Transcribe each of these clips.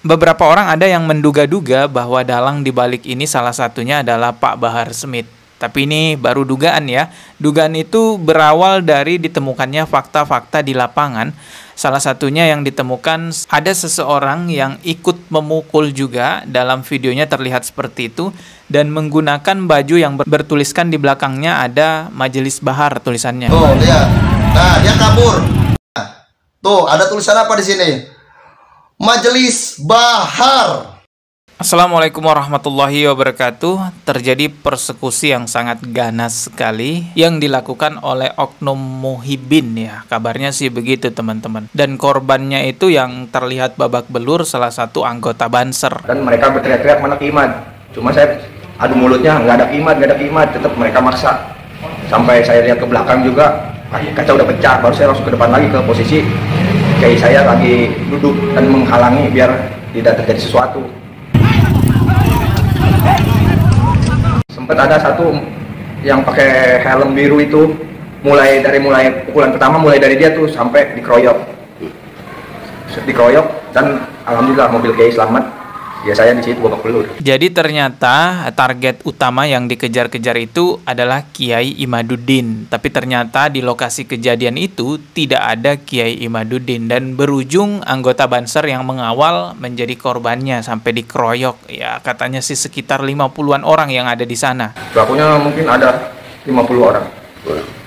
Beberapa orang ada yang menduga-duga bahwa dalang dibalik ini salah satunya adalah Pak Bahar Smith. Tapi ini baru dugaan ya. Dugaan itu berawal dari ditemukannya fakta-fakta di lapangan. Salah satunya yang ditemukan ada seseorang yang ikut memukul juga, dalam videonya terlihat seperti itu, dan menggunakan baju yang bertuliskan di belakangnya ada Majelis Bahar tulisannya. Tuh, lihat. Nah, dia kabur. Tuh, ada tulisan apa di sini? Majelis Bahar. Assalamualaikum warahmatullahi wabarakatuh. Terjadi persekusi yang sangat ganas sekali yang dilakukan oleh oknum muhibin ya. Kabarnya sih begitu teman-teman. Dan korbannya itu yang terlihat babak belur salah satu anggota Banser. Dan mereka berteriak-teriak mana Kimat. Cuma saya adu mulutnya nggak ada Kimat. Tetap mereka maksa. Sampai saya lihat ke belakang juga kaca udah pecah. Baru saya langsung ke depan lagi ke posisi kayak saya lagi duduk dan menghalangi biar tidak terjadi sesuatu. Sempat ada satu yang pakai helm biru itu mulai pukulan pertama mulai dari dia tuh sampai dikeroyok dan alhamdulillah mobil Kiai selamat. Ya saya di situ babak belur. Jadi ternyata target utama yang dikejar-kejar itu adalah Kiai Imaduddin. Tapi ternyata di lokasi kejadian itu tidak ada Kiai Imaduddin dan berujung anggota Banser yang mengawal menjadi korbannya sampai dikeroyok. Ya katanya sih sekitar 50-an orang yang ada di sana. Pelakunya mungkin ada 50 orang.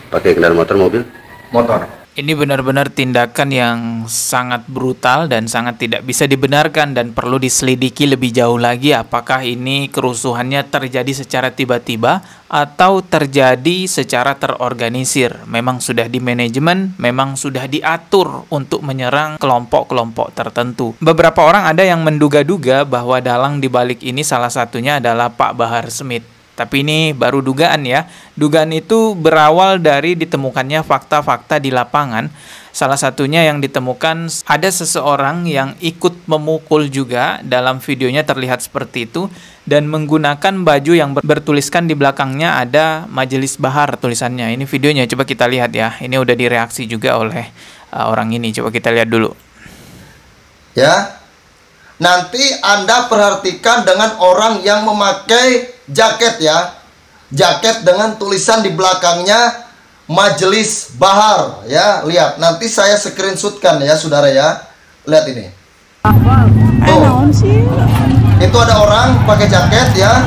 Pakai kendaraan motor, mobil? Motor. Ini benar-benar tindakan yang sangat brutal dan sangat tidak bisa dibenarkan dan perlu diselidiki lebih jauh lagi apakah ini kerusuhannya terjadi secara tiba-tiba atau terjadi secara terorganisir. Memang sudah di manajemen, memang sudah diatur untuk menyerang kelompok-kelompok tertentu. Beberapa orang ada yang menduga-duga bahwa dalang dibalik ini salah satunya adalah Pak Bahar Smith. Tapi ini baru dugaan ya. Dugaan itu berawal dari ditemukannya fakta-fakta di lapangan. Salah satunya yang ditemukan ada seseorang yang ikut memukul juga, dalam videonya terlihat seperti itu, dan menggunakan baju yang bertuliskan di belakangnya ada Majelis Bahar tulisannya. Ini videonya, coba kita lihat ya. Ini udah direaksi juga oleh orang ini. Coba kita lihat dulu. Ya. Nanti Anda perhatikan dengan orang yang memakai jaket ya. Jaket dengan tulisan di belakangnya Majelis Bahar ya. Lihat, nanti saya screenshotkan ya saudara ya. Lihat ini. Tuh. Itu ada orang pakai jaket ya.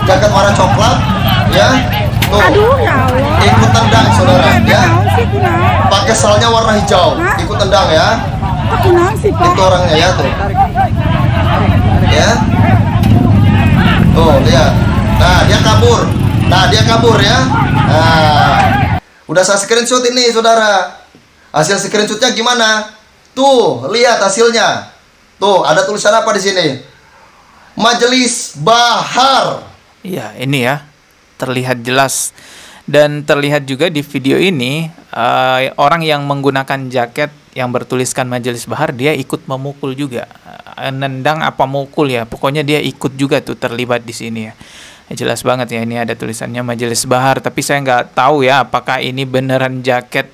Jaket warna coklat ya. Tuh. Ikut tendang saudara ya. Pakai salnya warna hijau. Ikut tendang ya. Itu orangnya ya tuh. Ya. Tuh, lihat. Nah, dia kabur ya. Nah, udah saya screenshot ini, saudara. Hasil screenshotnya gimana? Tuh, lihat hasilnya. Tuh, ada tulisan apa di sini? Majelis Bahar. Iya, ini ya. Terlihat jelas. Dan terlihat juga di video ini, orang yang menggunakan jaket yang bertuliskan Majelis Bahar, dia ikut memukul juga. Nendang apa mukul ya. Pokoknya dia ikut juga tuh terlibat di sini ya. Jelas banget ya, ini ada tulisannya Majelis Bahar, tapi saya nggak tahu ya apakah ini beneran jaket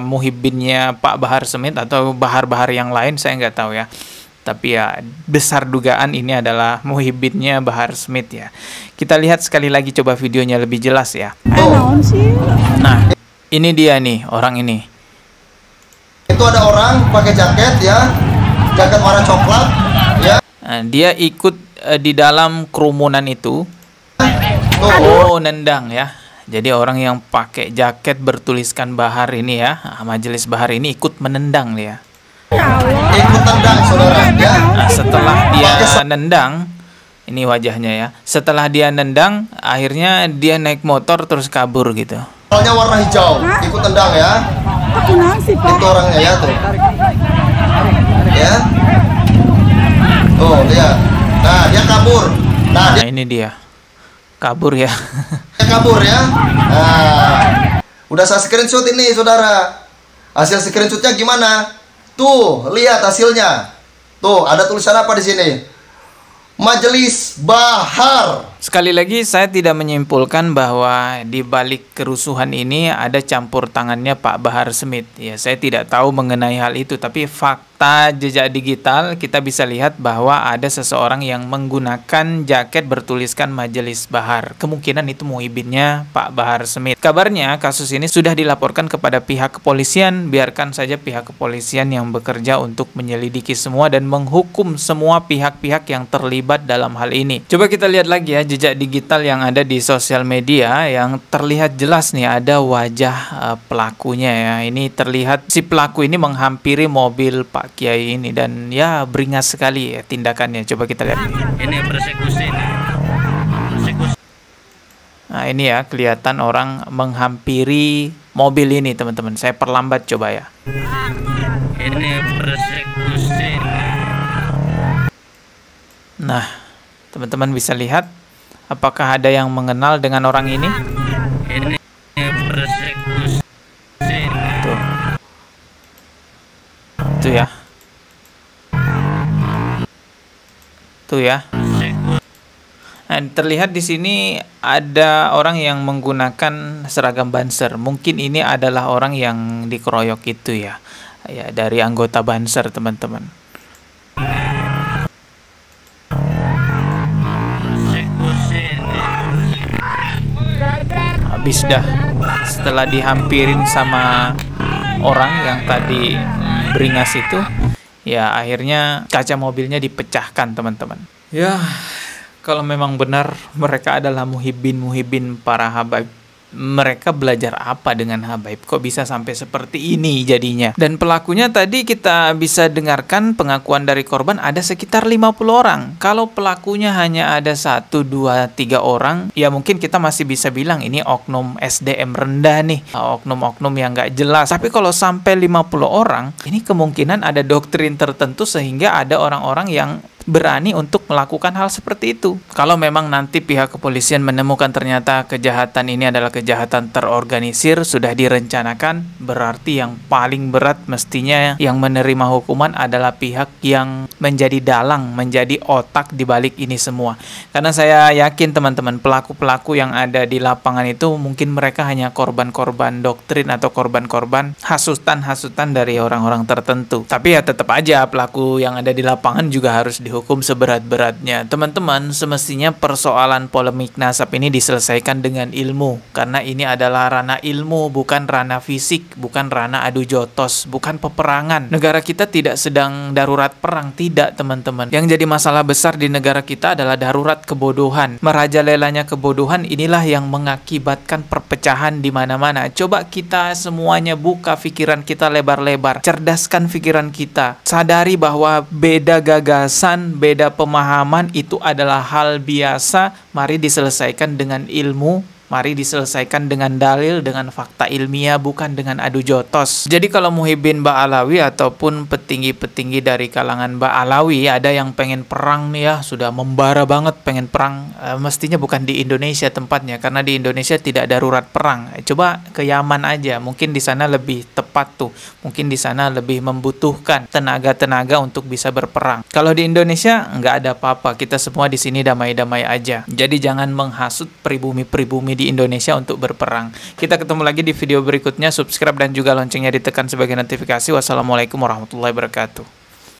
muhibinnya Pak Bahar Smith atau bahar-bahar yang lain, saya nggak tahu ya. Tapi ya besar dugaan ini adalah muhibinnya Bahar Smith ya. Kita lihat sekali lagi coba videonya lebih jelas ya. Nah, ini dia nih orang ini. Itu ada orang pakai jaket ya, jaket warna coklat ya. Nah, dia ikut di dalam kerumunan itu. Oh, nendang ya. Jadi orang yang pakai jaket bertuliskan Bahar ini ya, Majelis Bahar ini ikut menendang dia. Ikut tendang saudara ya. Nah, setelah dia nendang, ini wajahnya ya. Setelah dia nendang, akhirnya dia naik motor terus kabur gitu. Salnya warna hijau. Ikut tendang ya. Itu orangnya ya tuh. Ya. Tuh, lihat. Nah, dia kabur. Nah, ini dia. Kabur ya. Dia kabur ya. Nah, udah saya screenshot ini, saudara. Hasil screenshotnya gimana? Tuh, lihat hasilnya. Tuh, ada tulisan apa di sini? Majelis Bahar. Sekali lagi, saya tidak menyimpulkan bahwa di balik kerusuhan ini ada campur tangannya Pak Bahar Smith. Ya, saya tidak tahu mengenai hal itu, tapi fakta jejak digital kita bisa lihat bahwa ada seseorang yang menggunakan jaket bertuliskan Majelis Bahar. Kemungkinan itu muhibinnya Pak Bahar Smith. Kabarnya kasus ini sudah dilaporkan kepada pihak kepolisian. Biarkan saja pihak kepolisian yang bekerja untuk menyelidiki semua dan menghukum semua pihak-pihak yang terlibat dalam hal ini. Coba kita lihat lagi ya jejak digital yang ada di sosial media, yang terlihat jelas nih ada wajah pelakunya ya. Ini terlihat si pelaku ini menghampiri mobil Pak Kiai ini dan ya beringas sekali ya tindakannya. Coba kita lihat. Ini persekusi ini. Persekusi. Nah, ini ya kelihatan orang menghampiri mobil ini, teman-teman. Saya perlambat coba ya. Ini persekusi. Nah, teman-teman bisa lihat apakah ada yang mengenal dengan orang ini? Ini persekusi. Tuh. Tuh ya. Tuh ya. Nah, terlihat di sini ada orang yang menggunakan seragam Banser. Mungkin ini adalah orang yang dikeroyok itu ya. Ya, dari anggota Banser, teman-teman. Habis dah setelah dihampirin sama orang yang tadi beringas itu, ya akhirnya kaca mobilnya dipecahkan, teman-teman. Ya, kalau memang benar mereka adalah muhibin para habaib, mereka belajar apa dengan habaib? Kok bisa sampai seperti ini jadinya? Dan pelakunya tadi kita bisa dengarkan pengakuan dari korban ada sekitar 50 orang. Kalau pelakunya hanya ada 1, 2, 3 orang, ya mungkin kita masih bisa bilang ini oknum SDM rendah nih, oknum-oknum yang nggak jelas. Tapi kalau sampai 50 orang, ini kemungkinan ada doktrin tertentu sehingga ada orang-orang yang berani untuk melakukan hal seperti itu. Kalau memang nanti pihak kepolisian menemukan ternyata kejahatan ini adalah kejahatan terorganisir, sudah direncanakan, berarti yang paling berat mestinya yang menerima hukuman adalah pihak yang menjadi dalang, menjadi otak di balik ini semua. Karena saya yakin teman-teman, pelaku-pelaku yang ada di lapangan itu mungkin mereka hanya korban-korban doktrin atau korban-korban hasutan-hasutan dari orang-orang tertentu. Tapi ya tetap aja pelaku yang ada di lapangan juga harus dihukum seberat-beratnya. Teman-teman, semestinya persoalan polemik nasab ini diselesaikan dengan ilmu, karena ini adalah ranah ilmu, bukan ranah fisik, bukan ranah adu jotos, bukan peperangan. Negara kita tidak sedang darurat perang, tidak teman-teman. Yang jadi masalah besar di negara kita adalah darurat kebodohan. Merajalelanya kebodohan inilah yang mengakibatkan perpecahan di mana-mana. Coba kita semuanya buka pikiran kita lebar-lebar, cerdaskan pikiran kita, sadari bahwa beda gagasan, beda pemahaman itu adalah hal biasa. Mari diselesaikan dengan ilmu, mari diselesaikan dengan dalil, dengan fakta ilmiah, bukan dengan adu jotos. Jadi kalau muhibin Ba'alawi ataupun petinggi-petinggi dari kalangan Ba'alawi ada yang pengen perang nih ya, sudah membara banget pengen perang, mestinya bukan di Indonesia tempatnya, karena di Indonesia tidak darurat perang. Coba ke Yaman aja, mungkin di sana lebih tepat tuh, mungkin di sana lebih membutuhkan tenaga-tenaga untuk bisa berperang. Kalau di Indonesia nggak ada apa-apa, kita semua di sini damai-damai aja. Jadi jangan menghasut pribumi-pribumi di Indonesia untuk berperang. Kita ketemu lagi di video berikutnya. Subscribe dan juga loncengnya ditekan sebagai notifikasi. Wassalamualaikum warahmatullahi wabarakatuh.